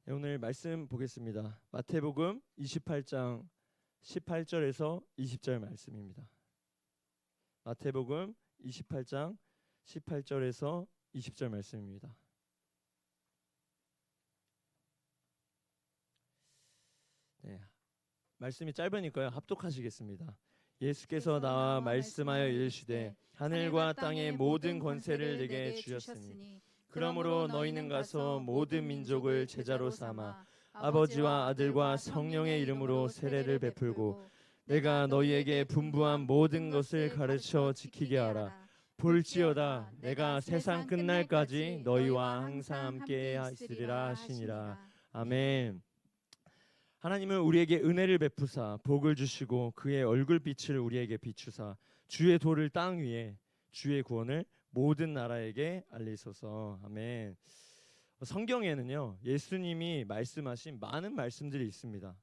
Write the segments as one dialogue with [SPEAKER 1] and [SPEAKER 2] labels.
[SPEAKER 1] 네, 오늘 말씀 보겠습니다. 마태복음 28장 18절에서 20절 말씀입니다. 마태복음 28장 18절에서 20절 말씀입니다. 네, 말씀이 짧으니까요. 합독하시겠습니다. 예수께서 나와 말씀하여 이르시되 하늘과 땅의 모든 권세를 내게 주셨으니 그러므로 너희는 가서 모든 민족을 제자로 삼아 아버지와 아들과 성령의 이름으로 세례를 베풀고 내가 너희에게 분부한 모든 것을 가르쳐 지키게 하라. 볼지어다 내가 세상 끝날까지 너희와 항상 함께 있으리라 하시니라. 아멘. 하나님은 우리에게 은혜를 베푸사 복을 주시고 그의 얼굴빛을 우리에게 비추사 주의 도를 땅 위에 주의 구원을 모든 나라에게 알리소서. 아멘. 성경에는요 예수님이 말씀하신 많은 말씀들이 있습니다.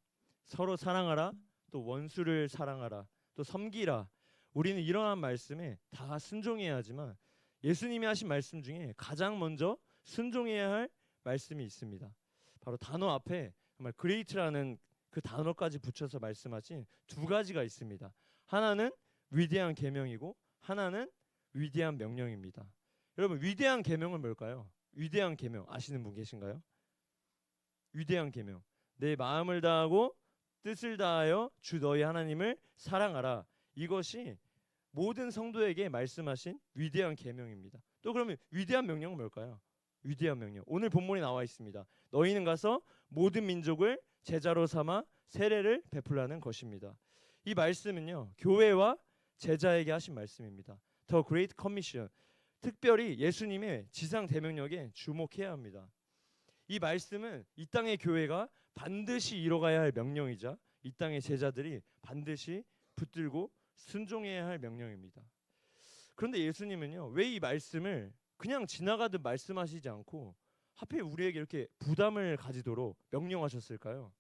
[SPEAKER 1] 서로 사랑하라, 또 원수를 사랑하라, 또 섬기라. 우리는 이러한 말씀에 다 순종해야 하지만 예수님이 하신 말씀 중에 가장 먼저 순종해야 할 말씀이 있습니다. 바로 단어 앞에 정말 great라는 그 단어까지 붙여서 말씀하신 두 가지가 있습니다. 하나는 위대한 계명이고 하나는 위대한 명령입니다. 여러분, 위대한 계명은 뭘까요? 위대한 계명 아시는 분 계신가요? 위대한 계명, 내 마음을 다하고 뜻을 다하여 주 너희 하나님을 사랑하라. 이것이 모든 성도에게 말씀하신 위대한 계명입니다. 또 그러면 위대한 명령은 뭘까요? 위대한 명령, 오늘 본문에 나와 있습니다. 너희는 가서 모든 민족을 제자로 삼아 세례를 베풀라는 것입니다. 이 말씀은요 교회와 제자에게 하신 말씀입니다. The Great Commission, 특별히 예수님의 지상 대명령에 주목해야 합니다. 이 말씀은 이 땅의 교회가 반드시 이뤄가야 할 명령이자 이 땅의 제자들이 반드시 붙들고 순종해야 할 명령입니다. 그런데 예수님은요 왜 이 말씀을 그냥 지나가듯 말씀하시지 않고 하필 우리에게 이렇게 부담을 가지도록 명령하셨을까요?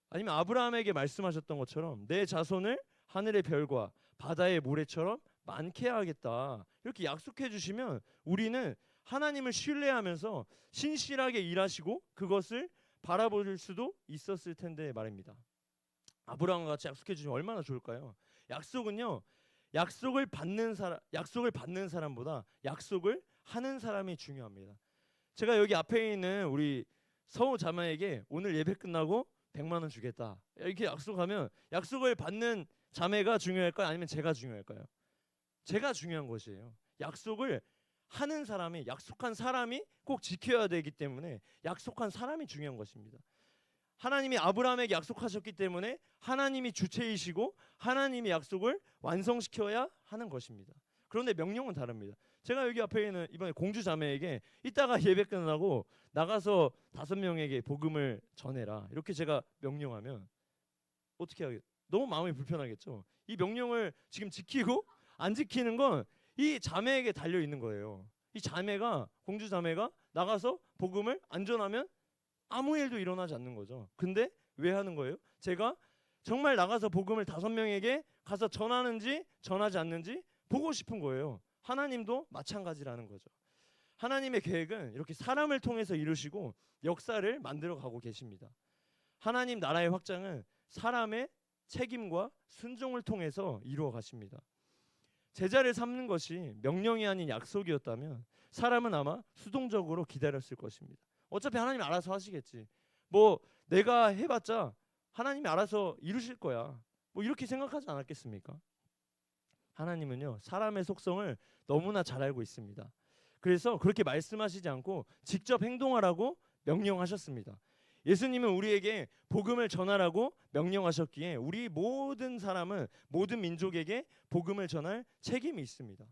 [SPEAKER 1] 아니면 아브라함에게 말씀하셨던 것처럼 내 자손을 하늘의 별과 바다의 모래처럼 많게 하겠다 이렇게 약속해 주시면 우리는 하나님을 신뢰하면서 신실하게 일하시고 그것을 바라볼 수도 있었을 텐데 말입니다. 아브라함과 같이 약속해 주시면 얼마나 좋을까요? 약속은요 약속을 받는 사람보다 약속을 하는 사람이 중요합니다. 제가 여기 앞에 있는 우리 서우 자매에게 오늘 예배 끝나고 100만 원 주겠다 이렇게 약속하면 약속을 받는 자매가 중요할까요? 아니면 제가 중요할까요? 제가 중요한 것이에요. 약속을 하는 사람이, 약속한 사람이 꼭 지켜야 되기 때문에 약속한 사람이 중요한 것입니다. 하나님이 아브라함에게 약속하셨기 때문에 하나님이 주체이시고 하나님이 약속을 완성시켜야 하는 것입니다. 그런데 명령은 다릅니다. 제가 여기 앞에 있는 이번에 공주 자매에게 이따가 예배 끝나고 나가서 5명에게 복음을 전해라 이렇게 제가 명령하면 어떻게 하겠어요? 너무 마음이 불편하겠죠. 이 명령을 지금 지키고 안 지키는 건 이 자매에게 달려 있는 거예요. 이 자매가, 공주 자매가 나가서 복음을 안 전하면 아무 일도 일어나지 않는 거죠. 근데 왜 하는 거예요? 제가 정말 나가서 복음을 5명에게 가서 전하는지 전하지 않는지 보고 싶은 거예요. 하나님도 마찬가지라는 거죠. 하나님의 계획은 이렇게 사람을 통해서 이루시고 역사를 만들어 가고 계십니다. 하나님 나라의 확장은 사람의 책임과 순종을 통해서 이루어 가십니다. 제자를 삼는 것이 명령이 아닌 약속이었다면 사람은 아마 수동적으로 기다렸을 것입니다. 어차피 하나님 알아서 하시겠지. 뭐 내가 해봤자 하나님이 알아서 이루실 거야. 뭐 이렇게 생각하지 않았겠습니까? 하나님은요 사람의 속성을 너무나 잘 알고 있습니다. 그래서 그렇게 말씀하시지 않고 직접 행동하라고 명령하셨습니다. 예수님은 우리에게 복음을 전하라고 명령하셨기에 우리 모든 사람은, 모든 민족에게 복음을 전할 책임이 있습니다.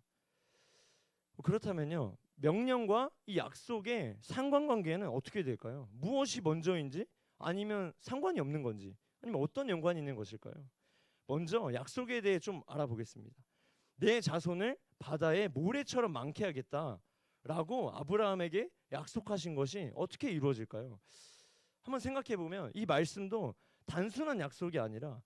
[SPEAKER 1] 그렇다면요 명령과 이 약속의 상관관계는 어떻게 될까요? 무엇이 먼저인지 아니면 상관이 없는 건지 아니면 어떤 연관이 있는 것일까요? 먼저 약속에 대해 좀 알아보겠습니다. 내 자손을 바다의 모래처럼 많게 하겠다라고 아브라함에게 약속하신 것이 어떻게 이루어질까요? 한번 생각해 보면 이 말씀도 단순한 약속이 아니라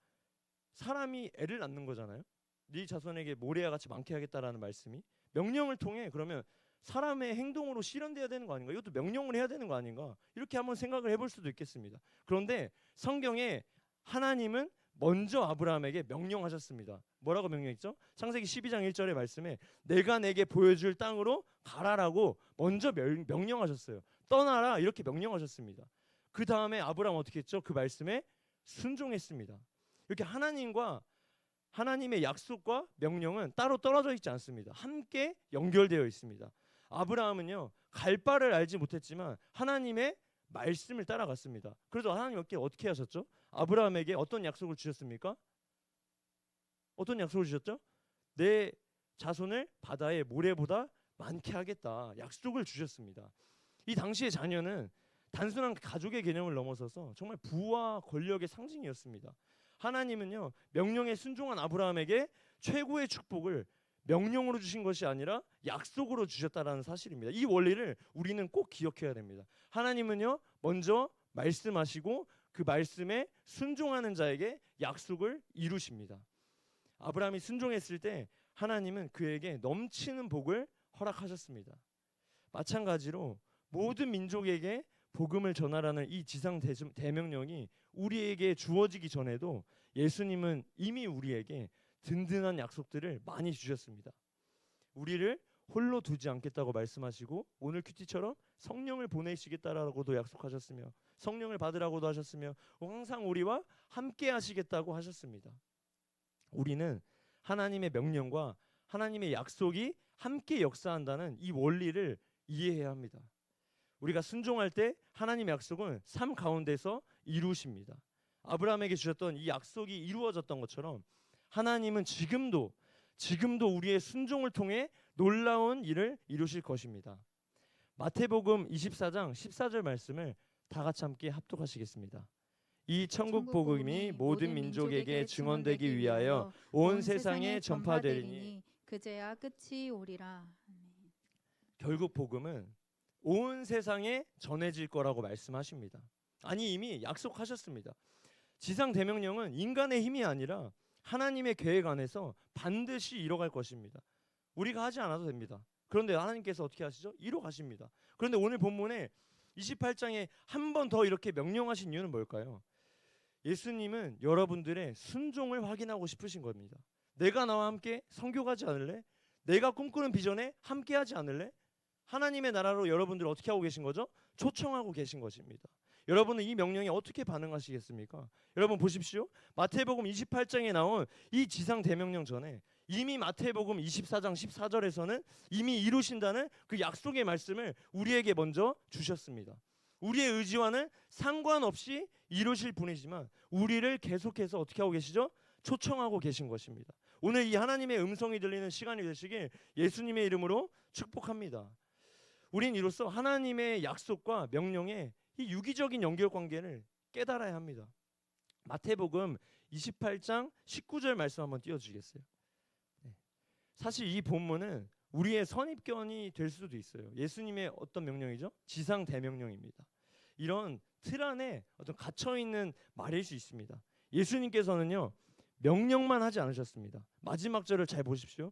[SPEAKER 1] 사람이 애를 낳는 거잖아요. 네 자손에게 모래와 같이 많게 하겠다라는 말씀이 명령을 통해 그러면 사람의 행동으로 실현돼야 되는 거 아닌가? 이것도 명령을 해야 되는 거 아닌가? 이렇게 한번 생각을 해볼 수도 있겠습니다. 그런데 성경에 하나님은 먼저 아브라함에게 명령하셨습니다. 뭐라고 명령했죠? 창세기 12장 1절의 말씀에 내가 내게 보여줄 땅으로 가라라고 먼저 명령하셨어요. 떠나라 이렇게 명령하셨습니다. 그 다음에 아브라함 어떻게 했죠? 그 말씀에 순종했습니다. 이렇게 하나님의 약속과 명령은 따로 떨어져 있지 않습니다. 함께 연결되어 있습니다. 아브라함은요, 갈 바를 알지 못했지만 하나님의 말씀을 따라갔습니다. 그래서 하나님께 어떻게 하셨죠? 아브라함에게 어떤 약속을 주셨습니까? 어떤 약속을 주셨죠? 내 자손을 바다의 모래보다 많게 하겠다. 약속을 주셨습니다. 이 당시의 자녀는 단순한 가족의 개념을 넘어서서 정말 부와 권력의 상징이었습니다. 하나님은요, 명령에 순종한 아브라함에게 최고의 축복을 명령으로 주신 것이 아니라 약속으로 주셨다라는 사실입니다. 이 원리를 우리는 꼭 기억해야 됩니다. 하나님은요, 먼저 말씀하시고 그 말씀에 순종하는 자에게 약속을 이루십니다. 아브라함이 순종했을 때 하나님은 그에게 넘치는 복을 허락하셨습니다. 마찬가지로 모든 민족에게 복음을 전하라는 이 지상 대명령이 우리에게 주어지기 전에도 예수님은 이미 우리에게 든든한 약속들을 많이 주셨습니다. 우리를 홀로 두지 않겠다고 말씀하시고 오늘 큐티처럼 성령을 보내시겠다라고도 약속하셨으며 성령을 받으라고도 하셨으며 항상 우리와 함께 하시겠다고 하셨습니다. 우리는 하나님의 명령과 하나님의 약속이 함께 역사한다는 이 원리를 이해해야 합니다. 우리가 순종할 때 하나님의 약속은 삶 가운데서 이루십니다. 아브라함에게 주셨던 이 약속이 이루어졌던 것처럼 하나님은 지금도 우리의 순종을 통해 놀라운 일을 이루실 것입니다. 마태복음 24장 14절 말씀을 다 같이 함께 합독하시겠습니다. 이 천국 복음이 모든 민족에게 증언되기 위하여 온 세상에 전파되리니
[SPEAKER 2] 그제야 끝이 오리라.
[SPEAKER 1] 결국 복음은 온 세상에 전해질 거라고 말씀하십니다. 아니 이미 약속하셨습니다. 지상 대명령은 인간의 힘이 아니라 하나님의 계획 안에서 반드시 이뤄갈 것입니다. 우리가 하지 않아도 됩니다. 그런데 하나님께서 어떻게 하시죠? 이뤄가십니다. 그런데 오늘 본문에 28장에 한 번 더 이렇게 명령하신 이유는 뭘까요? 예수님은 여러분들의 순종을 확인하고 싶으신 겁니다. 내가 나와 함께 선교 가지 않을래? 내가 꿈꾸는 비전에 함께 하지 않을래? 하나님의 나라로 여러분들 어떻게 하고 계신 거죠? 초청하고 계신 것입니다. 여러분은 이 명령에 어떻게 반응하시겠습니까? 여러분 보십시오. 마태복음 28장에 나온 이 지상 대명령 전에 이미 마태복음 24장 14절에서는 이미 이루신다는 그 약속의 말씀을 우리에게 먼저 주셨습니다. 우리의 의지와는 상관없이 이루실 분이지만 우리를 계속해서 어떻게 하고 계시죠? 초청하고 계신 것입니다. 오늘 이 하나님의 음성이 들리는 시간이 되시길 예수님의 이름으로 축복합니다. 우린 이로써 하나님의 약속과 명령의 이 유기적인 연결관계를 깨달아야 합니다. 마태복음 28장 19절 말씀 한번 띄워주시겠어요? 네. 사실 이 본문은 우리의 선입견이 될 수도 있어요. 예수님의 어떤 명령이죠? 지상 대명령입니다. 이런 틀 안에 어떤 갇혀있는 말일 수 있습니다. 예수님께서는요 명령만 하지 않으셨습니다. 마지막 절을 잘 보십시오.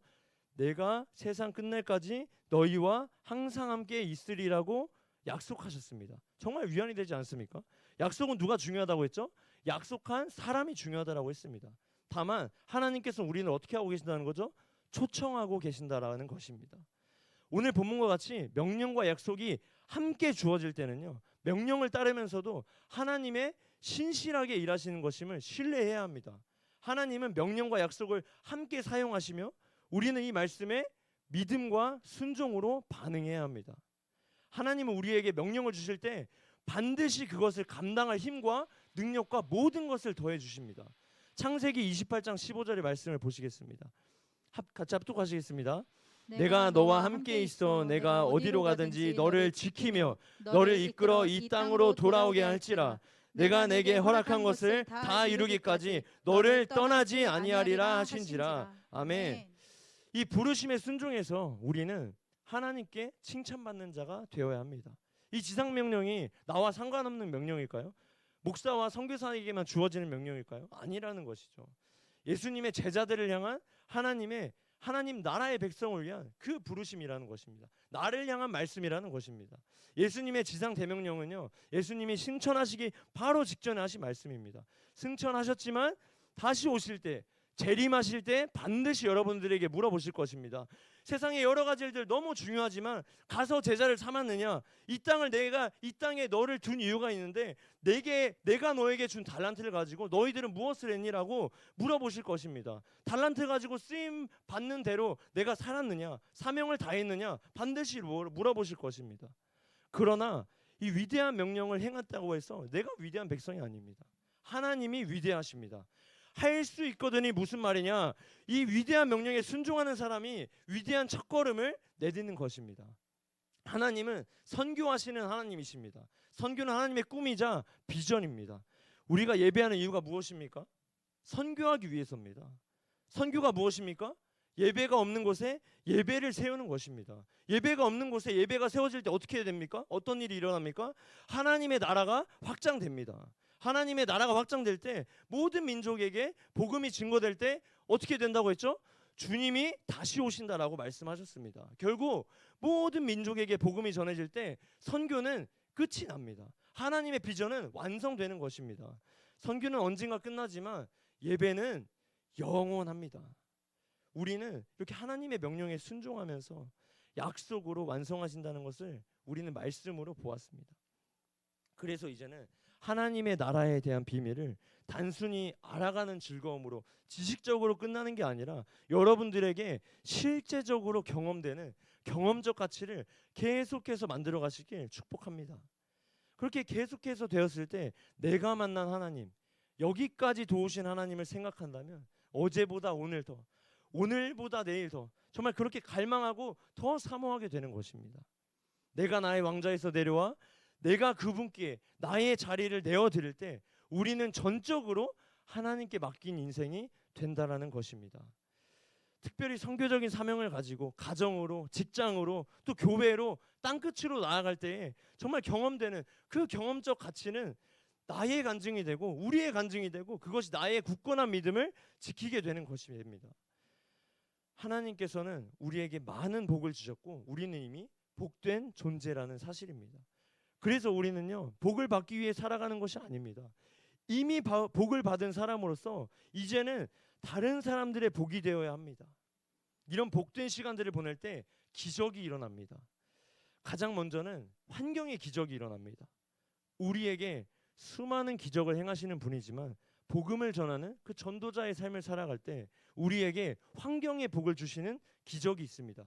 [SPEAKER 1] 내가 세상 끝날까지 너희와 항상 함께 있으리라고 약속하셨습니다. 정말 위안이 되지 않습니까? 약속은 누가 중요하다고 했죠? 약속한 사람이 중요하다고 했습니다. 다만 하나님께서는 우리를 어떻게 하고 계신다는 거죠? 초청하고 계신다라는 것입니다. 오늘 본문과 같이 명령과 약속이 함께 주어질 때는요 명령을 따르면서도 하나님의 신실하게 일하시는 것임을 신뢰해야 합니다. 하나님은 명령과 약속을 함께 사용하시며 우리는 이 말씀에 믿음과 순종으로 반응해야 합니다. 하나님은 우리에게 명령을 주실 때 반드시 그것을 감당할 힘과 능력과 모든 것을 더해 주십니다. 창세기 28장 15절의 말씀을 보시겠습니다. 같이 합독하시겠습니다. 내가 너와 함께 있어 내가 어디로 가든지 너를 지키며 너를 이끌어 이 땅으로 돌아오게 할지라. 내가 내게 허락한 것을 다 이루기까지 너를 떠나지 아니하리라 하신지라. 아멘. 이 부르심에 순종해서 우리는 하나님께 칭찬받는 자가 되어야 합니다. 이 지상명령이 나와 상관없는 명령일까요? 목사와 선교사에게만 주어지는 명령일까요? 아니라는 것이죠. 예수님의 제자들을 향한 하나님의 하나님 나라의 백성을 위한 그 부르심이라는 것입니다. 나를 향한 말씀이라는 것입니다. 예수님의 지상 대명령은요, 예수님이 승천하시기 바로 직전에 하신 말씀입니다. 승천하셨지만 다시 오실 때, 재림하실 때 반드시 여러분들에게 물어보실 것입니다. 세상의 여러 가지 일들 너무 중요하지만 가서 제자를 삼았느냐? 이 땅에 너를 둔 이유가 있는데 내가 너에게 준 달란트를 가지고 너희들은 무엇을 했니라고 물어보실 것입니다. 달란트 가지고 쓰임 받는 대로 내가 살았느냐? 사명을 다했느냐? 반드시 물어보실 것입니다. 그러나 이 위대한 명령을 행했다고 해서 내가 위대한 백성이 아닙니다. 하나님이 위대하십니다. 할 수 있거든이 무슨 말이냐? 이 위대한 명령에 순종하는 사람이 위대한 첫걸음을 내딛는 것입니다. 하나님은 선교하시는 하나님이십니다. 선교는 하나님의 꿈이자 비전입니다. 우리가 예배하는 이유가 무엇입니까? 선교하기 위해서입니다. 선교가 무엇입니까? 예배가 없는 곳에 예배를 세우는 것입니다. 예배가 없는 곳에 예배가 세워질 때 어떻게 됩니까? 어떤 일이 일어납니까? 하나님의 나라가 확장됩니다. 하나님의 나라가 확장될 때 모든 민족에게 복음이 증거될 때 어떻게 된다고 했죠? 주님이 다시 오신다라고 말씀하셨습니다. 결국 모든 민족에게 복음이 전해질 때 선교는 끝이 납니다. 하나님의 비전은 완성되는 것입니다. 선교는 언젠가 끝나지만 예배는 영원합니다. 우리는 이렇게 하나님의 명령에 순종하면서 약속으로 완성하신다는 것을 우리는 말씀으로 보았습니다. 그래서 이제는 하나님의 나라에 대한 비밀을 단순히 알아가는 즐거움으로 지식적으로 끝나는 게 아니라 여러분들에게 실제적으로 경험되는 경험적 가치를 계속해서 만들어 가시길 축복합니다. 그렇게 계속해서 되었을 때 내가 만난 하나님, 여기까지 도우신 하나님을 생각한다면 어제보다 오늘 더, 오늘보다 내일 더 정말 그렇게 갈망하고 더 사모하게 되는 것입니다. 내가 나의 왕좌에서 내려와 내가 그분께 나의 자리를 내어드릴 때 우리는 전적으로 하나님께 맡긴 인생이 된다라는 것입니다. 특별히 선교적인 사명을 가지고 가정으로, 직장으로, 또 교회로 땅끝으로 나아갈 때에 정말 경험되는 그 경험적 가치는 나의 간증이 되고 우리의 간증이 되고 그것이 나의 굳건한 믿음을 지키게 되는 것이 됩니다. 하나님께서는 우리에게 많은 복을 주셨고 우리는 이미 복된 존재라는 사실입니다. 그래서 우리는요, 복을 받기 위해 살아가는 것이 아닙니다. 이미 복을 받은 사람으로서 이제는 다른 사람들의 복이 되어야 합니다. 이런 복된 시간들을 보낼 때 기적이 일어납니다. 가장 먼저는 환경의 기적이 일어납니다. 우리에게 수많은 기적을 행하시는 분이지만 복음을 전하는 그 전도자의 삶을 살아갈 때 우리에게 환경의 복을 주시는 기적이 있습니다.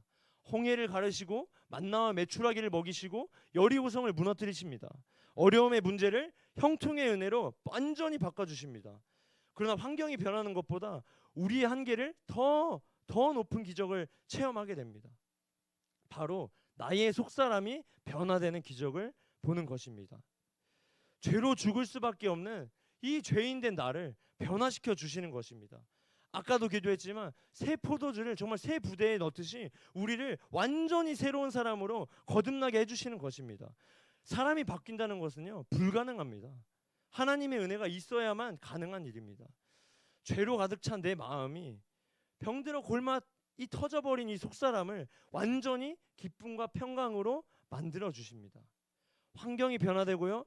[SPEAKER 1] 홍해를 가르시고 만나와 메추라기를 먹이시고 여리고성을 무너뜨리십니다. 어려움의 문제를 형통의 은혜로 완전히 바꿔주십니다. 그러나 환경이 변하는 것보다 우리의 한계를 더 높은 기적을 체험하게 됩니다. 바로 나의 속사람이 변화되는 기적을 보는 것입니다. 죄로 죽을 수밖에 없는 이 죄인된 나를 변화시켜 주시는 것입니다. 아까도 기도했지만 새 포도주를 정말 새 부대에 넣듯이 우리를 완전히 새로운 사람으로 거듭나게 해주시는 것입니다. 사람이 바뀐다는 것은요, 불가능합니다. 하나님의 은혜가 있어야만 가능한 일입니다. 죄로 가득 찬 내 마음이 병들어 골맛이 터져버린 이 속사람을 완전히 기쁨과 평강으로 만들어 주십니다. 환경이 변화되고요,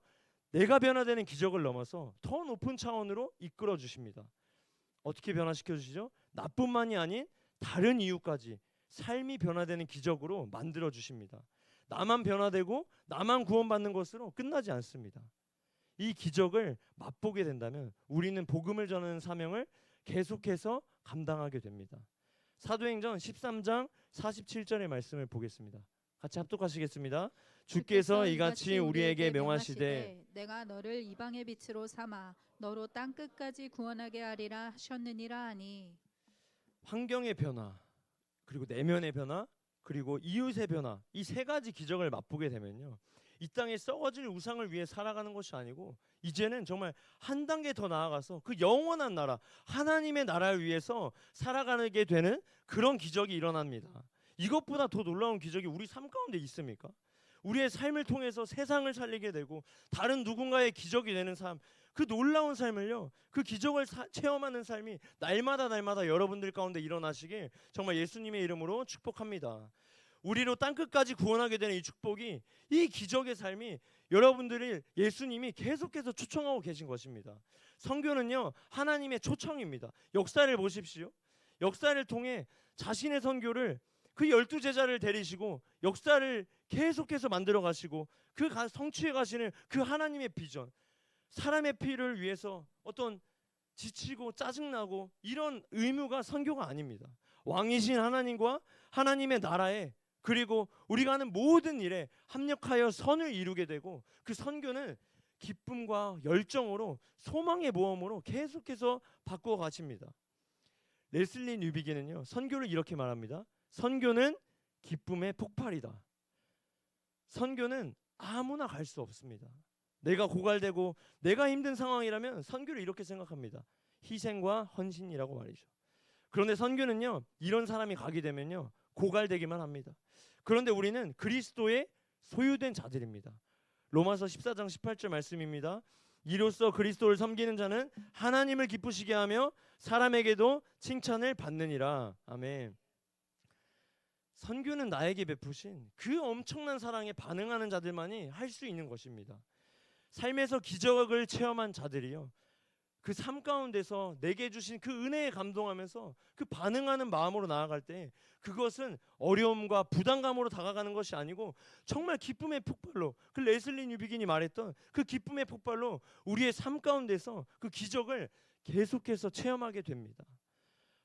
[SPEAKER 1] 내가 변화되는 기적을 넘어서 더 높은 차원으로 이끌어 주십니다. 어떻게 변화시켜 주시죠? 나뿐만이 아닌 다른 이유까지 삶이 변화되는 기적으로 만들어 주십니다. 나만 변화되고 나만 구원받는 것으로 끝나지 않습니다. 이 기적을 맛보게 된다면 우리는 복음을 전하는 사명을 계속해서 감당하게 됩니다. 사도행전 13장 47절의 말씀을 보겠습니다. 같이 합독하시겠습니다. 주께서 이같이 우리에게 명하시되
[SPEAKER 2] 내가 너를 이방의 빛으로 삼아 너로 땅 끝까지 구원하게 하리라 하셨느니라 하니,
[SPEAKER 1] 환경의 변화, 그리고 내면의 변화, 그리고 이웃의 변화, 이 세 가지 기적을 맛보게 되면요, 이 땅에 썩어질 우상을 위해 살아가는 것이 아니고 이제는 정말 한 단계 더 나아가서 그 영원한 나라, 하나님의 나라를 위해서 살아가게 되는 그런 기적이 일어납니다. 이것보다 더 놀라운 기적이 우리 삶 가운데 있습니까? 우리의 삶을 통해서 세상을 살리게 되고 다른 누군가의 기적이 되는 삶, 그 놀라운 삶을요, 그 기적을 체험하는 삶이 날마다 여러분들 가운데 일어나시길 정말 예수님의 이름으로 축복합니다. 우리로 땅끝까지 구원하게 되는 이 축복이, 이 기적의 삶이 여러분들을 예수님이 계속해서 초청하고 계신 것입니다. 선교는요, 하나님의 초청입니다. 역사를 보십시오. 역사를 통해 자신의 선교를, 그 12제자를 데리시고 역사를 계속해서 만들어 가시고 그 성취해 가시는 그 하나님의 비전, 사람의 피를 위해서 어떤 지치고 짜증나고 이런 의무가 선교가 아닙니다. 왕이신 하나님과 하나님의 나라에, 그리고 우리가 하는 모든 일에 합력하여 선을 이루게 되고, 그 선교는 기쁨과 열정으로, 소망의 모험으로 계속해서 바꾸어 가십니다. 레슬리 뉴비기는요, 선교를 이렇게 말합니다. 선교는 기쁨의 폭발이다. 선교는 아무나 갈 수 없습니다. 내가 고갈되고 내가 힘든 상황이라면 선교를 이렇게 생각합니다. 희생과 헌신이라고 말이죠. 그런데 선교는요, 이런 사람이 가게 되면요, 고갈되기만 합니다. 그런데 우리는 그리스도의 소유된 자들입니다. 로마서 14장 18절 말씀입니다. 이로써 그리스도를 섬기는 자는 하나님을 기쁘시게 하며 사람에게도 칭찬을 받느니라. 아멘. 선교는 나에게 베푸신 그 엄청난 사랑에 반응하는 자들만이 할 수 있는 것입니다. 삶에서 기적을 체험한 자들이요, 그 삶 가운데서 내게 주신 그 은혜에 감동하면서 그 반응하는 마음으로 나아갈 때, 그것은 어려움과 부담감으로 다가가는 것이 아니고 정말 기쁨의 폭발로, 그 레슬리 뉴비긴이 말했던 그 기쁨의 폭발로 우리의 삶 가운데서 그 기적을 계속해서 체험하게 됩니다.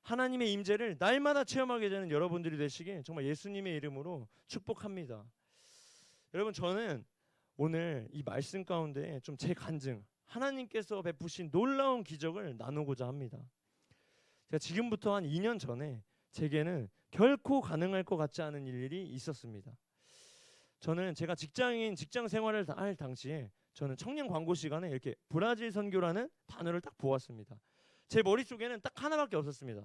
[SPEAKER 1] 하나님의 임재를 날마다 체험하게 되는 여러분들이 되시길 정말 예수님의 이름으로 축복합니다. 여러분, 저는 오늘 이 말씀 가운데 좀 제 간증, 하나님께서 베푸신 놀라운 기적을 나누고자 합니다. 제가 지금부터 한 2년 전에 제게는 결코 가능할 것 같지 않은 일이 있었습니다. 저는 제가 직장 생활을 할 당시에 저는 청년 광고 시간에 이렇게 브라질 선교라는 단어를 딱 보았습니다. 제 머릿속에는 딱 하나밖에 없었습니다.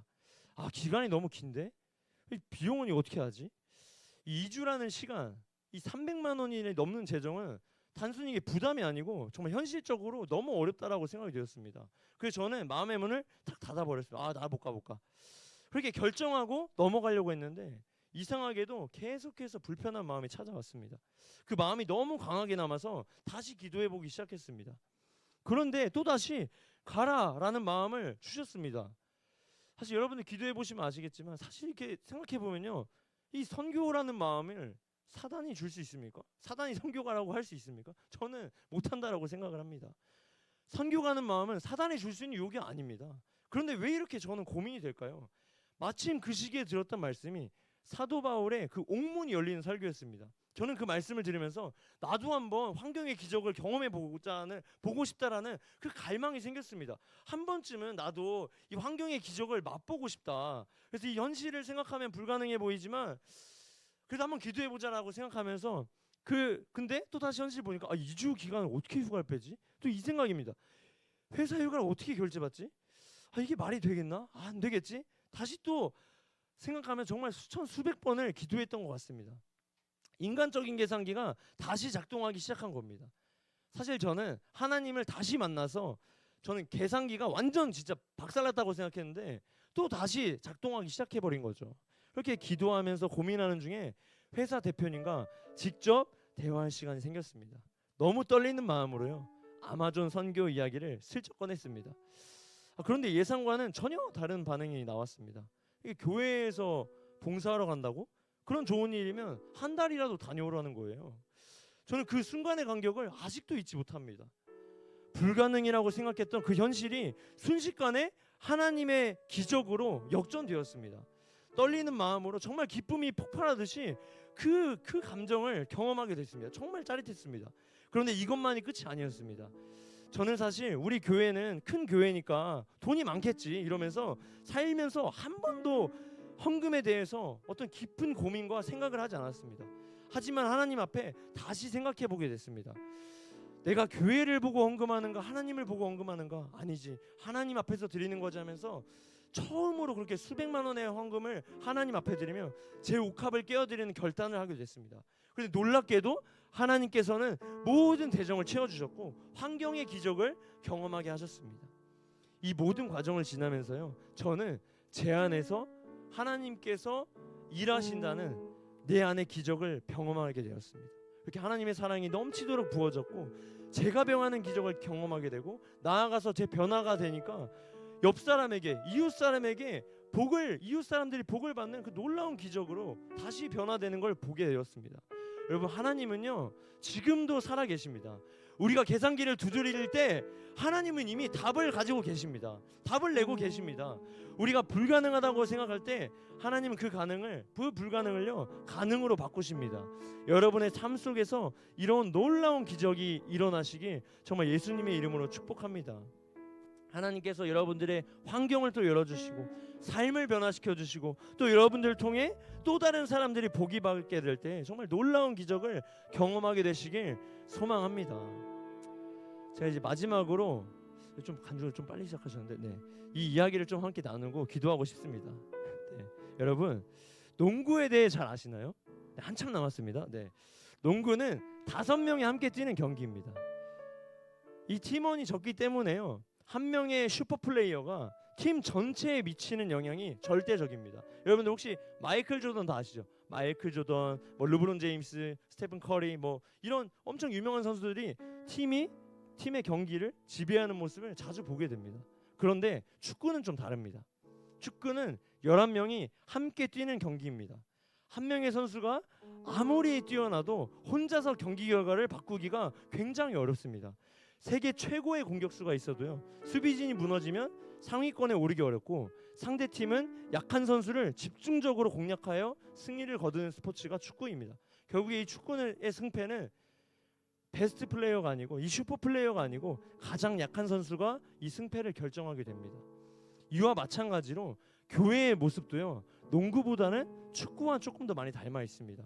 [SPEAKER 1] 아, 기간이 너무 긴데? 이 비용은 어떻게 하지? 이 2주라는 시간, 이 300만 원이 넘는 재정은 단순히 이게 부담이 아니고 정말 현실적으로 너무 어렵다라고 생각이 되었습니다. 그래서 저는 마음의 문을 탁 닫아버렸어요. 아, 나 못 가. 그렇게 결정하고 넘어가려고 했는데 이상하게도 계속해서 불편한 마음이 찾아왔습니다. 그 마음이 너무 강하게 남아서 다시 기도해보기 시작했습니다. 그런데 또다시 가라라는 마음을 주셨습니다. 사실 여러분들 기도해보시면 아시겠지만, 사실 이렇게 생각해보면요, 이 선교라는 마음을 사단이 줄 수 있습니까? 사단이 선교가라고 할 수 있습니까? 저는 못한다라고 생각을 합니다. 선교가는 마음은 사단이 줄 수 있는 유혹이 아닙니다. 그런데 왜 이렇게 저는 고민이 될까요? 마침 그 시기에 들었던 말씀이 사도 바울의 그 옥문이 열리는 설교였습니다. 저는 그 말씀을 들으면서 나도 한번 환경의 기적을 보고 싶다라는 그 갈망이 생겼습니다. 한 번쯤은 나도 이 환경의 기적을 맛보고 싶다. 그래서 이 현실을 생각하면 불가능해 보이지만 그래도 한번 기도해보자라고 생각하면서 근데 또 다시 현실 보니까 2주 기간을 어떻게 휴가를 빼지? 또 이 생각입니다. 회사 휴가를 어떻게 결제받지? 이게 말이 되겠나? 안 되겠지? 다시 또 생각하면 정말 수백 번을 기도했던 것 같습니다. 인간적인 계산기가 다시 작동하기 시작한 겁니다. 사실 저는 하나님을 다시 만나서 저는 계산기가 완전 진짜 박살났다고 생각했는데 또 다시 작동하기 시작해버린 거죠. 그렇게 기도하면서 고민하는 중에 회사 대표님과 직접 대화할 시간이 생겼습니다. 너무 떨리는 마음으로요, 아마존 선교 이야기를 슬쩍 꺼냈습니다. 그런데 예상과는 전혀 다른 반응이 나왔습니다. 이게 교회에서 봉사하러 간다고? 그런 좋은 일이면 한 달이라도 다녀오라는 거예요. 저는 그 순간의 감격을 아직도 잊지 못합니다. 불가능이라고 생각했던 그 현실이 순식간에 하나님의 기적으로 역전되었습니다. 떨리는 마음으로 정말 기쁨이 폭발하듯이 그 감정을 경험하게 됐습니다. 정말 짜릿했습니다. 그런데 이것만이 끝이 아니었습니다. 저는 사실 우리 교회는 큰 교회니까 돈이 많겠지 이러면서 살면서 한 번도 헌금에 대해서 어떤 깊은 고민과 생각을 하지 않았습니다. 하지만 하나님 앞에 다시 생각해 보게 됐습니다. 내가 교회를 보고 헌금하는가 하나님을 보고 헌금하는가? 아니지, 하나님 앞에서 드리는 거지 하면서 처음으로 그렇게 수백만 원의 헌금을 하나님 앞에 드리며 제 옥합을 깨어드리는 결단을 하게 됐습니다. 그런데 놀랍게도 하나님께서는 모든 대정을 채워주셨고 환경의 기적을 경험하게 하셨습니다. 이 모든 과정을 지나면서요, 저는 제 안에서 하나님께서 일하신다는 내 안의 기적을 경험하게 되었습니다. 이렇게 하나님의 사랑이 넘치도록 부어졌고 제가 병하는 기적을 경험하게 되고 나아가서 제 변화가 되니까 옆 사람에게, 이웃 사람에게 이웃 사람들이 복을 받는 그 놀라운 기적으로 다시 변화되는 걸 보게 되었습니다. 여러분, 하나님은요 지금도 살아 계십니다. 우리가 계산기를 두드릴 때 하나님은 이미 답을 가지고 계십니다. 답을 내고 계십니다. 우리가 불가능하다고 생각할 때 하나님은 그 불가능을요 가능으로 바꾸십니다. 여러분의 삶 속에서 이런 놀라운 기적이 일어나시길 정말 예수님의 이름으로 축복합니다. 하나님께서 여러분들의 환경을 또 열어주시고 삶을 변화시켜 주시고 또 여러분들을 통해 또 다른 사람들이 복이 받게 될 때 정말 놀라운 기적을 경험하게 되시길 소망합니다. 제가 이제 마지막으로 좀 간증을 좀 빨리 시작하셨는데 이 이야기를 좀 함께 나누고 기도하고 싶습니다. 여러분, 농구에 대해 잘 아시나요? 한참 남았습니다. 농구는 5명이 함께 뛰는 경기입니다. 이 팀원이 적기 때문에요, 한 명의 슈퍼 플레이어가 팀 전체에 미치는 영향이 절대적입니다. 여러분들 혹시 마이클 조던 다 아시죠? 마이클 조던, 르브론 제임스, 스테픈 커리, 이런 엄청 유명한 선수들이 팀의 경기를 지배하는 모습을 자주 보게 됩니다. 그런데 축구는 좀 다릅니다. 축구는 11명이 함께 뛰는 경기입니다. 한 명의 선수가 아무리 뛰어나도 혼자서 경기 결과를 바꾸기가 굉장히 어렵습니다. 세계 최고의 공격수가 있어도요, 수비진이 무너지면 상위권에 오르기 어렵고 상대팀은 약한 선수를 집중적으로 공략하여 승리를 거두는 스포츠가 축구입니다. 결국에 이 축구의 승패는 베스트 플레이어가 아니고 이 슈퍼 플레이어가 아니고 가장 약한 선수가 이 승패를 결정하게 됩니다. 이와 마찬가지로 교회의 모습도요, 농구보다는 축구와 조금 더 많이 닮아 있습니다.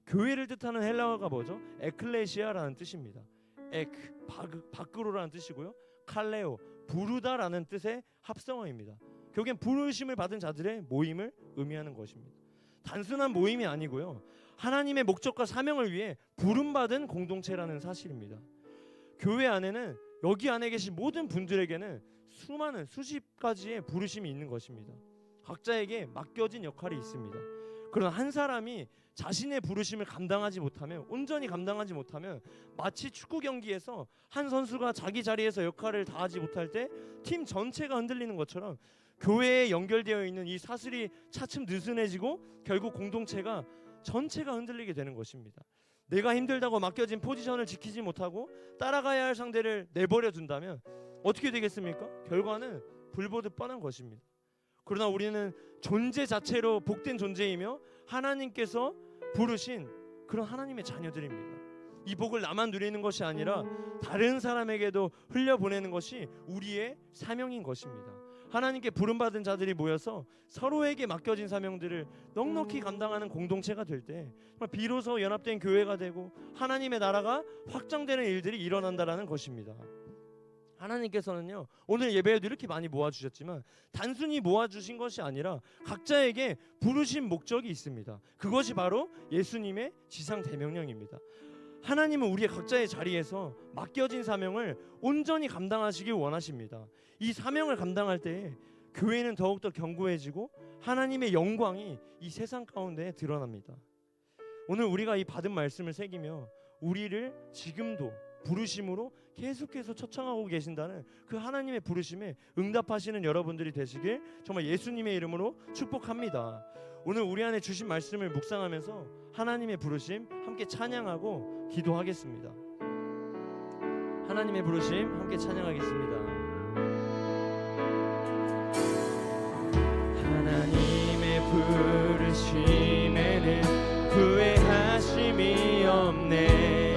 [SPEAKER 1] 교회를 뜻하는 헬라어가 뭐죠? 에클레시아라는 뜻입니다. 밖으로라는 뜻이고요, 칼레오, 부르다라는 뜻의 합성어입니다. 결국엔 부르심을 받은 자들의 모임을 의미하는 것입니다. 단순한 모임이 아니고요, 하나님의 목적과 사명을 위해 부름받은 공동체라는 사실입니다. 교회 안에는 여기 안에 계신 모든 분들에게는 수십 가지의 부르심이 있는 것입니다. 각자에게 맡겨진 역할이 있습니다. 그러나 한 사람이 자신의 부르심을 온전히 감당하지 못하면 마치 축구 경기에서 한 선수가 자기 자리에서 역할을 다하지 못할 때 팀 전체가 흔들리는 것처럼 교회에 연결되어 있는 이 사슬이 차츰 느슨해지고 결국 공동체가 전체가 흔들리게 되는 것입니다. 내가 힘들다고 맡겨진 포지션을 지키지 못하고 따라가야 할 상대를 내버려 둔다면 어떻게 되겠습니까? 결과는 불보듯 뻔한 것입니다. 그러나 우리는 존재 자체로 복된 존재이며 하나님께서 부르신 그런 하나님의 자녀들입니다. 이 복을 나만 누리는 것이 아니라 다른 사람에게도 흘려보내는 것이 우리의 사명인 것입니다. 하나님께 부름받은 자들이 모여서 서로에게 맡겨진 사명들을 넉넉히 감당하는 공동체가 될 때 비로소 연합된 교회가 되고 하나님의 나라가 확장되는 일들이 일어난다라는 것입니다. 하나님께서는요, 오늘 예배에도 이렇게 많이 모아주셨지만 단순히 모아주신 것이 아니라 각자에게 부르신 목적이 있습니다. 그것이 바로 예수님의 지상 대명령입니다. 하나님은 우리의 각자의 자리에서 맡겨진 사명을 온전히 감당하시길 원하십니다. 이 사명을 감당할 때 교회는 더욱더 견고해지고 하나님의 영광이 이 세상 가운데 드러납니다. 오늘 우리가 이 받은 말씀을 새기며 우리를 지금도 부르심으로 계속해서 초청하고 계신다는 그 하나님의 부르심에 응답하시는 여러분들이 되시길 정말 예수님의 이름으로 축복합니다. 오늘 우리 안에 주신 말씀을 묵상하면서 하나님의 부르심 함께 찬양하고 기도하겠습니다. 하나님의 부르심 함께 찬양하겠습니다. 하나님의 부르심에는 후회하심이 없네.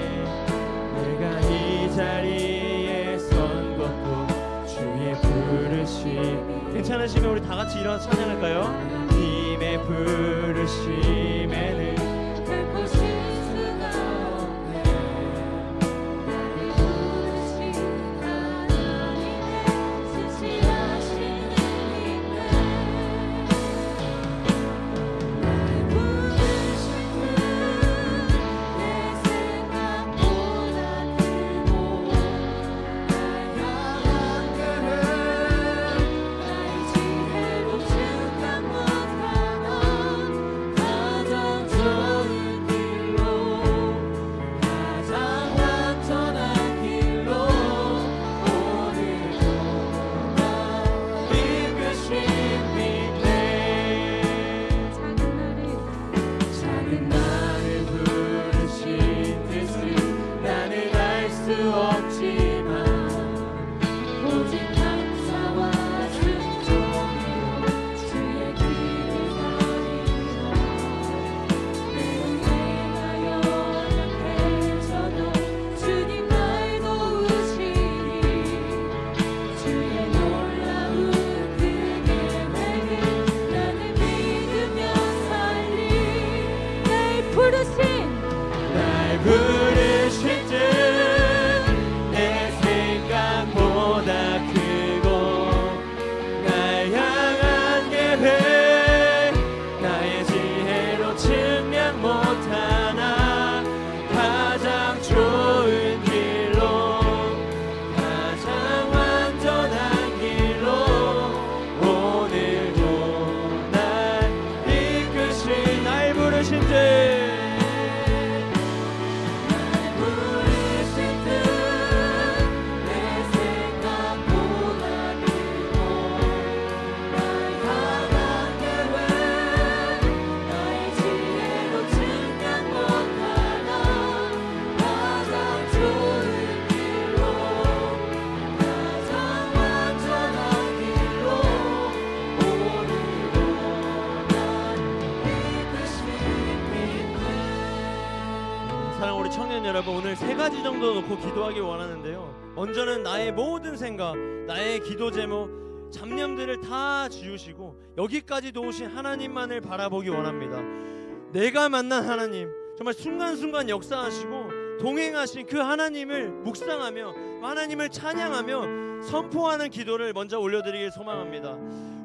[SPEAKER 1] 내가 이 자리에 선 것도 주의 부르심. 괜찮으시면 우리 다 같이 일어나서 찬양할까요? 하나님의 부르심에는 결코 실수가 없네. 나를 부르신 하나님의 수치하신 은혜네. 나를 부르신 분 내 생각 여러분, 오늘 세 가지 정도 놓고 기도하기 원하는데요. 먼저는 나의 모든 생각, 나의 기도 제목, 잡념들을 다 지우시고 여기까지 도우신 하나님만을 바라보기 원합니다. 내가 만난 하나님, 정말 순간순간 역사하시고 동행하신 그 하나님을 묵상하며 하나님을 찬양하며 선포하는 기도를 먼저 올려드리길 소망합니다.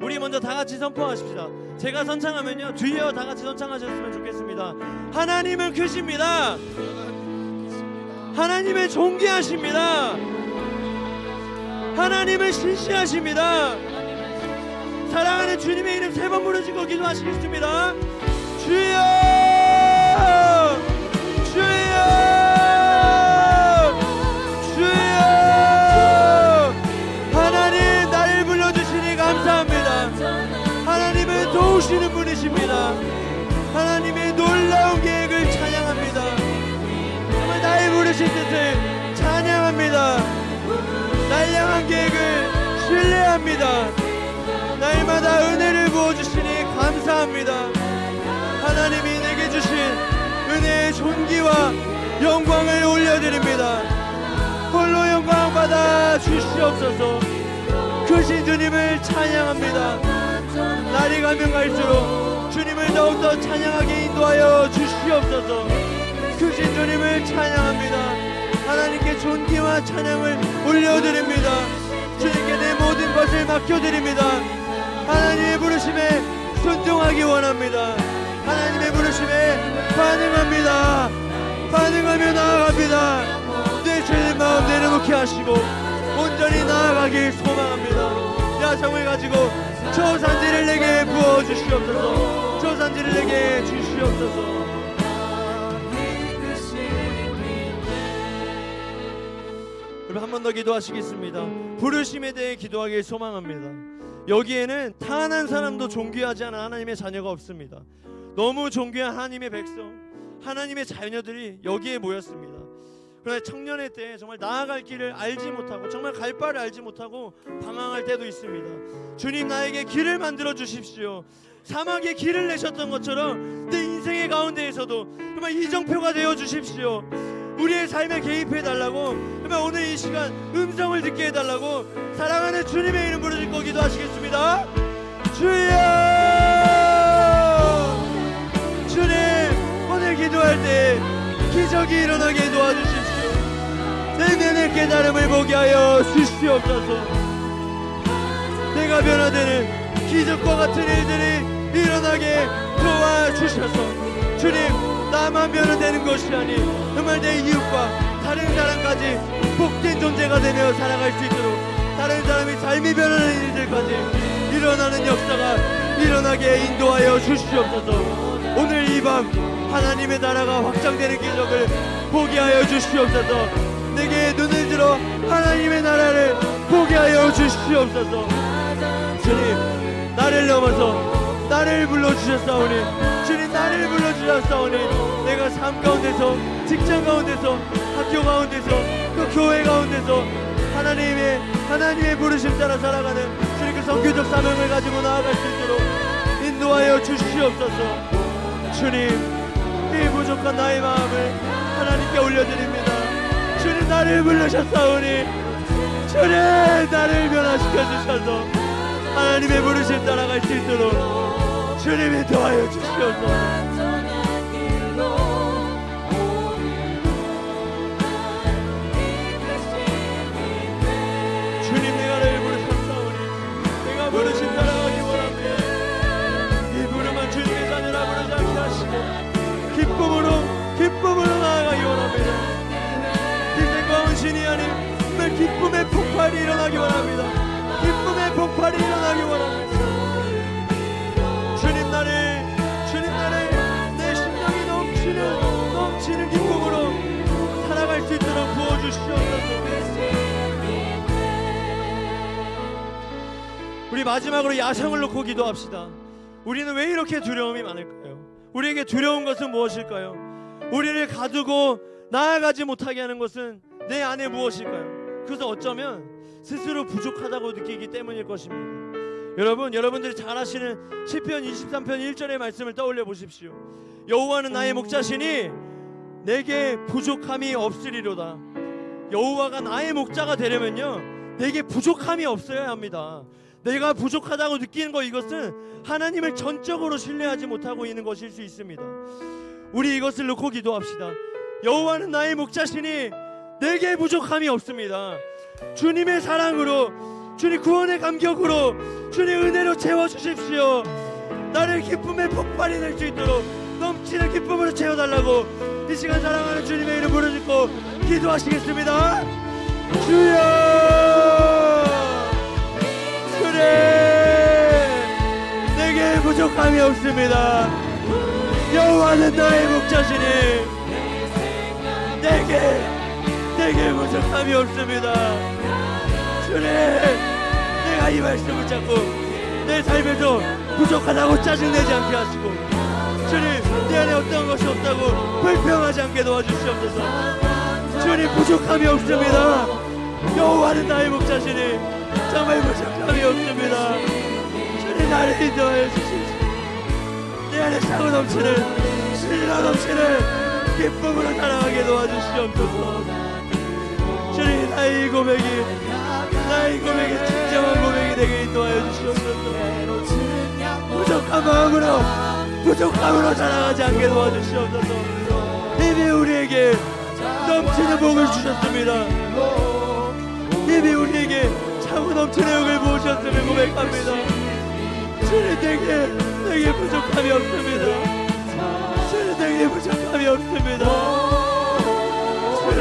[SPEAKER 1] 우리 먼저 다 같이 선포하십시다. 제가 선창하면요, 뒤이어 다 같이 선창하셨으면 좋겠습니다. 하나님은 크십니다. 하나님을 존귀하십니다. 하나님은 신실하십니다. 사랑하는 주님의 이름 세 번 부르시고 기도하시겠습니다. 주여, 주여, 주여. 하나님, 나를 불러주시니 감사합니다. 하나님은 도우시는 분이십니다. 하나님의 놀라운 계획을 찬양합니다. 정말 나의 부르신 뜻을 찬양합니다. 날 향한 계획을 신뢰합니다. 날마다 은혜를 부어주시니 감사합니다. 하나님이 내게 주신 은혜의 존귀와 영광을 올려드립니다. 홀로 영광 받아 주시옵소서. 크신 주님을 찬양합니다. 날이 가면 갈수록 주님을 더욱더 찬양하게 인도하여 주시옵소서. 크신 주님을 찬양합니다. 하나님께 존귀와 찬양을 올려드립니다. 주님께 내 모든 것을 맡겨드립니다. 하나님의 부르심에 순종하기 원합니다. 하나님의 부르심에 반응합니다. 반응하며 나아갑니다. 내 죄된 마음 내려놓게 하시고 온전히 나아가길 소망합니다. 야성을 가지고 저 산지를 내게 부어주시옵소서. 저 산지를 내게 주시옵소서. 한 번 더 기도하시겠습니다. 부르심에 대해 기도하길 소망합니다. 여기에는 단 한 사람도 존귀하지 않은 하나님의 자녀가 없습니다. 너무 존귀한 하나님의 백성, 하나님의 자녀들이 여기에 모였습니다. 그러나 청년의 때 정말 나아갈 길을 알지 못하고 정말 갈 바를 알지 못하고 방황할 때도 있습니다. 주님, 나에게 길을 만들어 주십시오. 사막에 길을 내셨던 것처럼 내 인생의 가운데에서도 정말 이정표가 되어 주십시오. 우리의 삶에 개입해 달라고, 정말 오늘 이 시간 음성을 듣게 해달라고 사랑하는 주님의 이름 부르짖고 기도하시겠습니다. 주여, 주님, 오늘 기도할 때 기적이 일어나게 도와주십시오. 내면의 깨달음을 보게 하여 주시옵소서. 내가 변화되는 기적과 같은 일들이 일어나게 도와주셔서 주님, 나만 변화되는 것이 아닌 정말 내 이웃과 다른 사람까지 복된 존재가 되며 살아갈 수 있도록 다른 사람이 삶이 변하는 일들까지 일어나는 역사가 일어나게 인도하여 주시옵소서. 오늘 이 밤 하나님의 나라가 확장되는 기적을 보게 하여 주시옵소서. 내게 눈을 들어 하나님의 나라를 보게 하여 주시옵소서. 주님, 나를 넘어서 나를 불러주셨사오니, 주님 나를 불러주셨사오니 내가 삶 가운데서, 직장 가운데서, 학교 가운데서, 또 교회 가운데서 하나님의 부르심 따라 살아가는 주님 그 선교적 사명을 가지고 나아갈 수 있도록 인도하여 주시옵소서. 주님, 이 부족한 나의 마음을 하나님께 올려드립니다. 주님, 나를 부르셨사오니 주님 나를 변화시켜 주셔서 하나님의 부르심 따라갈 수 있도록 주님이 도와여 주시옵소서. 주님, 내가 나를 부르셨사오니 내가 부르심 따라가기 원합니다. 이 부름은 주님의 자녀라 부르지 않게 하시고 기쁨으로 나아가기 원합니다. 희생과 헌신이 아닌 정말 기쁨의 폭발이 일어나기 원합니다. 기쁨의 폭발이 일어나기 원합니다. 주님 나를 내 심장이 넘치는 기쁨으로 살아갈 수 있도록 부어주시옵소서. 우리 마지막으로 야성을 놓고 기도합시다. 우리는 왜 이렇게 두려움이 많을까요? 우리에게 두려운 것은 무엇일까요? 우리를 가두고 나아가지 못하게 하는 것은 내 안에 무엇일까요? 그래서 어쩌면 스스로 부족하다고 느끼기 때문일 것입니다. 여러분들이 잘 아시는 시편 23편 1절의 말씀을 떠올려 보십시오. 여호와는 나의 목자시니 내게 부족함이 없으리로다. 여호와가 나의 목자가 되려면요, 내게 부족함이 없어야 합니다. 내가 부족하다고 느끼는 것, 이것은 하나님을 전적으로 신뢰하지 못하고 있는 것일 수 있습니다. 우리 이것을 놓고 기도합시다. 여호와는 나의 목자시니 내게 부족함이 없습니다. 주님의 사랑으로, 주님 구원의 감격으로, 주님 은혜로 채워주십시오. 나를 기쁨의 폭발이 될 수 있도록 넘치는 기쁨으로 채워달라고 이 시간 사랑하는 주님의 이름 부르짖고 기도하시겠습니다. 주여, 그래, 내게 부족함이 없습니다. 여호와는 나의 목자시니 내게 부족함이 없습니다. 주님, 내가 이 말씀을 잡고 내 삶에서 부족하다고 짜증내지 않게 하시고, 주님, 내 안에 어떤 것이 없다고 불평하지 않게 도와주시옵소서. 주님, 부족함이 없습니다. 여호와는 나의 목자시니 정말 부족함이 없습니다. 주님, 나를 인도하여 주십시오. 내 안에 차고 넘치는, 신이라 넘치는 기쁨으로 살아가게 도와주시옵소서. 주님, 나의 고백이 진정한 고백이 되게 인도하여 주시옵소서. 부족함으로 살아가지 않게 도와주시옵소서. 이미 우리에게 넘치는 복을 주셨습니다. 이미 우리에게 차고 넘치는 복을 부으셨음을 고백합니다. 주님, 내게 부족함이 없습니다. 주님, 내게 부족함이 없습니다. 주님,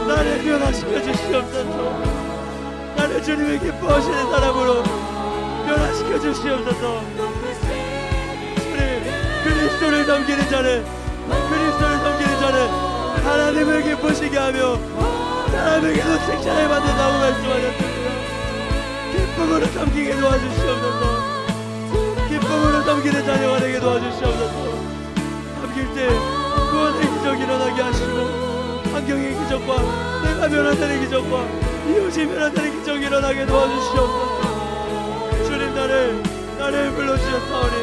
[SPEAKER 1] 나를 변화시켜 주시옵소서. 나를 주님의 기뻐하시는 사람으로 변화시켜 주시옵소서. 주님, 그리스도를 섬기는 자는 하나님을 기쁘시게 하며 사람에게도 칭찬을 받는다고 말씀하셨습니다. 기쁨으로 섬기게 도와주시옵소서. 기쁨으로 섬기는 자녀가 되게 도와주시옵소서. 섬길 때 구원의 기적이 일어나게 하시고, 환경의 기적과 내가 변화되는 기적과 이웃이 변화되는 기적이 일어나게 도와주시옵소서. 주님, 나를 불러주셨사오니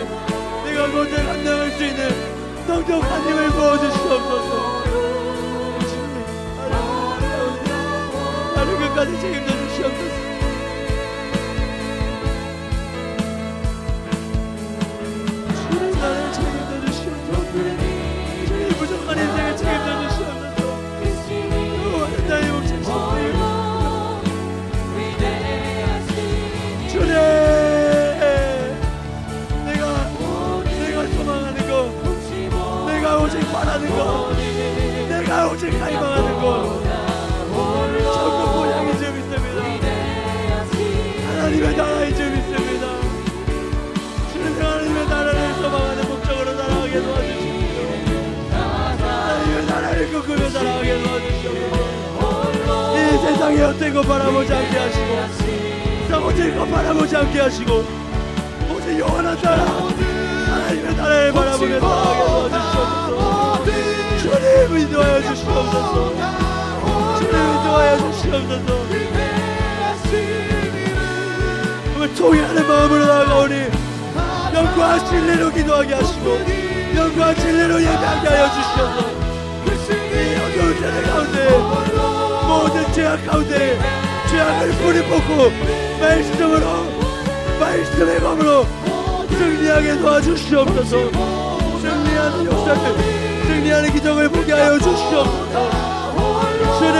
[SPEAKER 1] 내가 먼저 감당할 수 있는 넉넉한 힘을 부어주시옵소서. 주님, 나를 끝까지 책임져 주시옵소서. 주님, 나를 책임져 주시옵소서. 주님, 부족한 인생을 책임져 주시옵소서. 여호와는 나의 목자시니 주님, 내가 소망하는 것, 내가 오직 바라는 것, 내가 오직 갈망하는 것, 천국 모양이 좀 있습니다. 하나님의 나라에 좀 있습니다. 주님, 하나님의 나라를 소망하는 목적으로 살아가게 도와주십시오. 하나님의 나라를 꿈꾸며 살아가게 도와주십시오. 이 세상에 어떤 것 바라보지 않게 하시고, 오직 것 바라보지 않게 하시고, 오직 영원한 나라, 하나님의 나라를 바라보며 살아가게 도와주시옵소서. 주님, 인도하여 주시옵소서. 주님, 인도하여 주시옵소서. 오늘 통회하는 마음으로 나아가오니 영과 진리로 기도하게 하시고, 영과 진리로 예배하게 하여 주시옵소서. 이 어두운 세대 가운데, 모든 죄악 가운데 죄악을 뿌리 뽑고 말씀의 검으로 승리하게 도와주시옵소서. 승리하는 역사를, 승리하는 기적을 보게 하여 주시옵소서. 주님,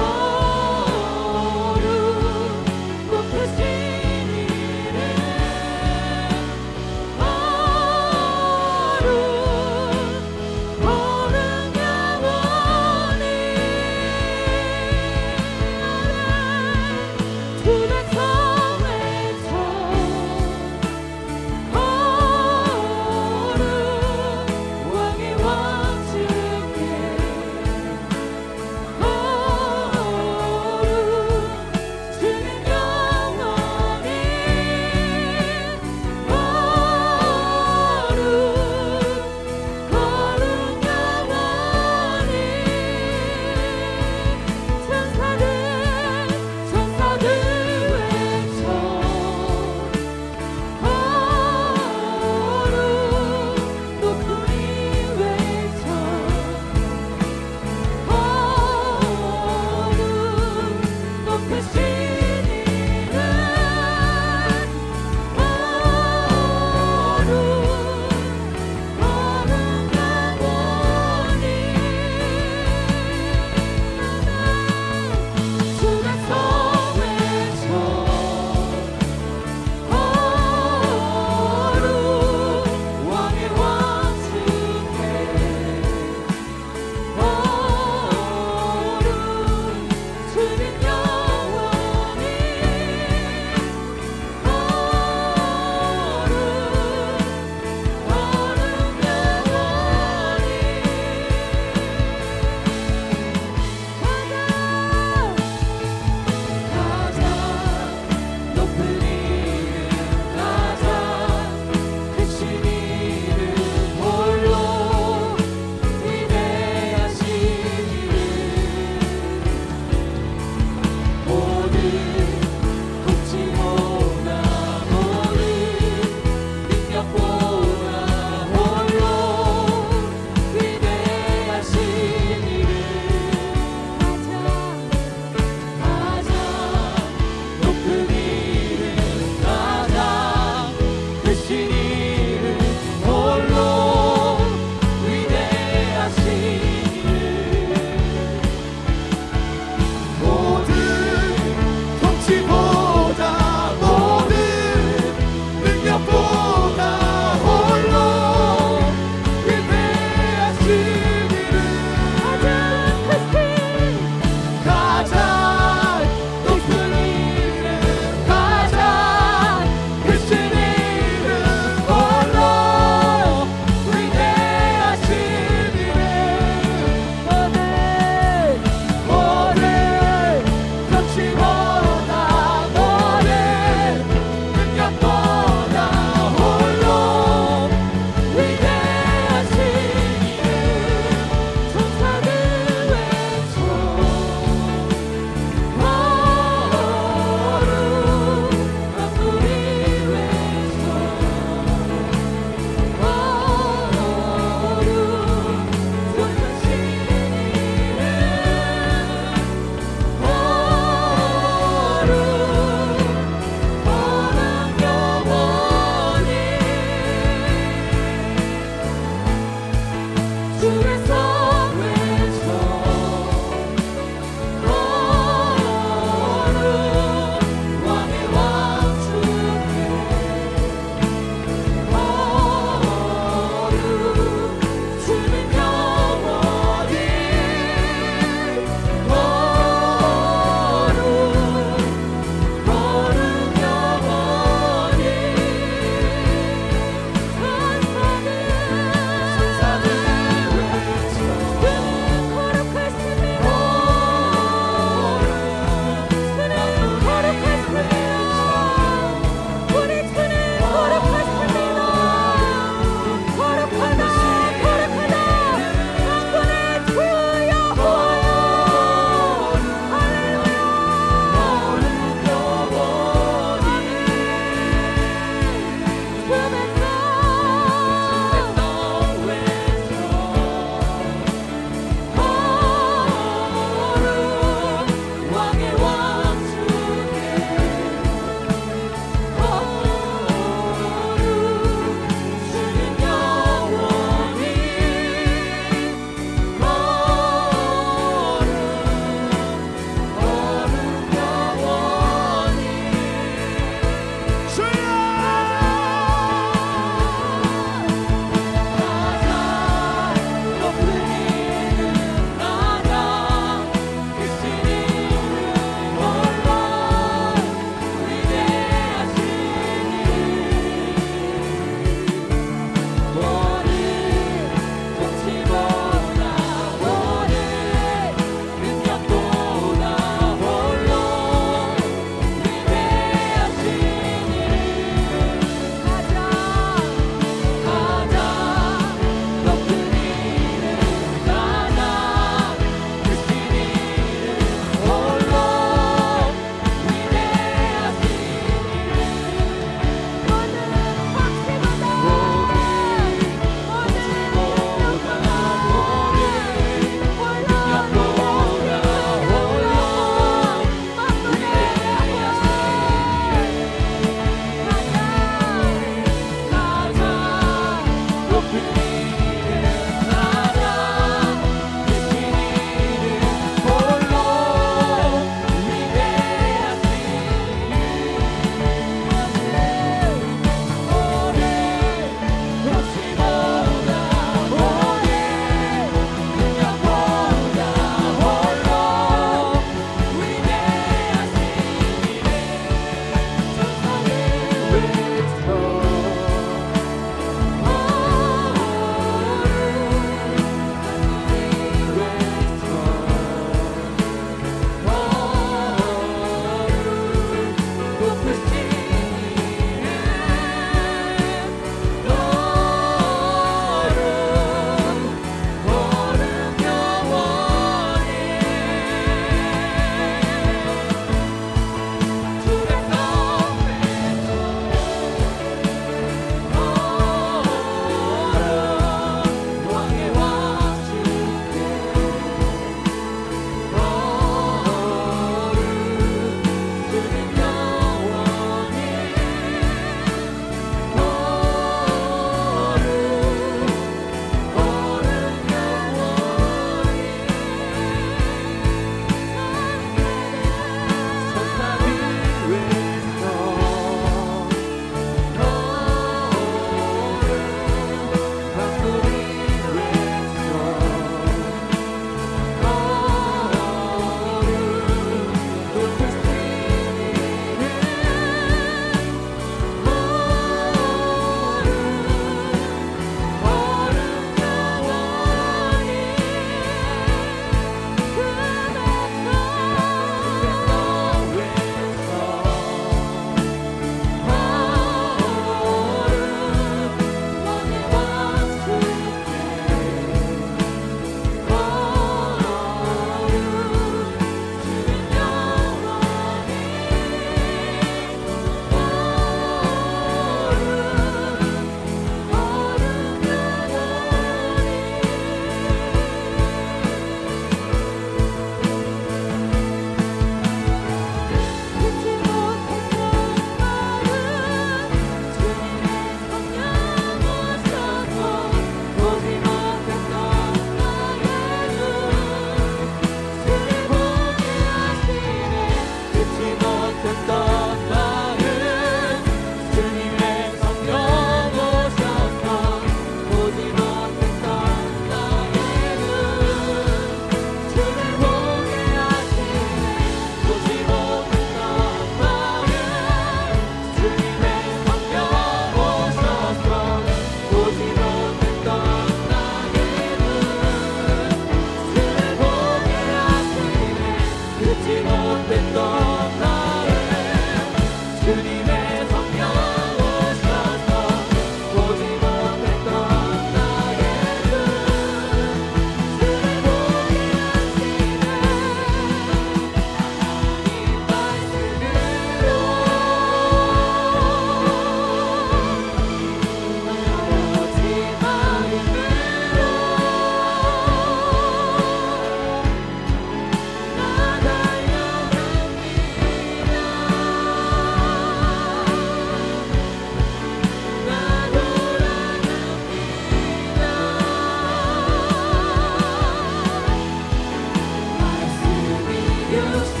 [SPEAKER 3] You